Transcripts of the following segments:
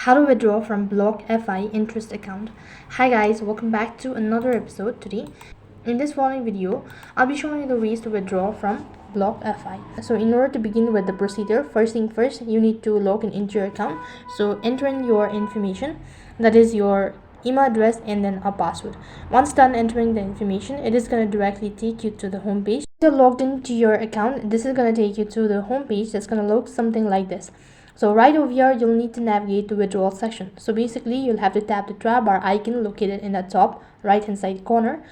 How to withdraw from Blockfi interest account. Hi guys, welcome back to another episode today. In this following video, I'll be showing you the ways to withdraw from Blockfi. So in order to begin with the procedure, first thing first, you need to log into your account. So enter in your information, that is your email address and then a password. Once done entering the information, it is going to directly take you to the home page. If you're logged into your account, this is going to take you to the home page that's going to look something like this. So right over here, you'll need to navigate to withdrawal section. So basically, you'll have to tap the tab bar icon located in the top right hand side corner.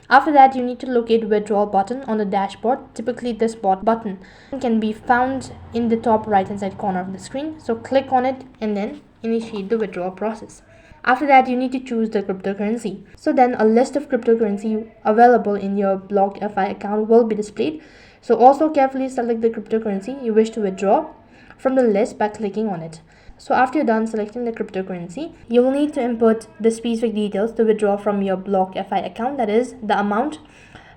After that, you need to locate withdrawal button on the dashboard. Typically, this button can be found in the top right hand side corner of the screen. So click on it and then initiate the withdrawal process. After that, you need to choose the cryptocurrency. So then a list of cryptocurrency available in your Blockfi account will be displayed. So also carefully select the cryptocurrency you wish to withdraw from the list by clicking on it. So after you're done selecting the cryptocurrency, you will need to input the specific details to withdraw from your Blockfi account, that is the amount.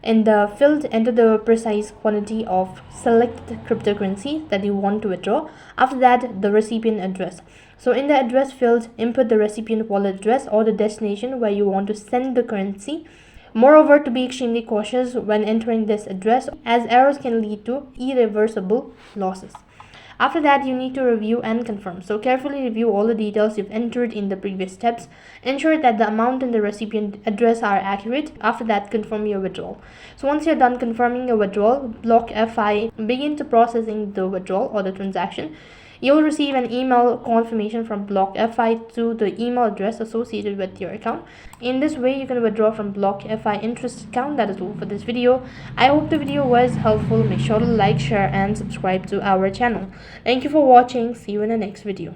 In the field, enter the precise quantity of selected cryptocurrency that you want to withdraw. After that, the recipient address. So in the address field, input the recipient wallet address or the destination where you want to send the currency. Moreover, to be extremely cautious when entering this address, as errors can lead to irreversible losses. After that, you need to review and confirm. So carefully review all the details you've entered in the previous steps. Ensure that the amount and the recipient address are accurate. After that, confirm your withdrawal. So once you're done confirming your withdrawal, Blockfi begin to processing the withdrawal or the transaction. You'll receive an email confirmation from Blockfi to the email address associated with your account. In this way, you can withdraw from Blockfi interest account. That is all for this video. I hope the video was helpful. Make sure to like, share and subscribe to our channel. Thank you for watching. See you in the next video.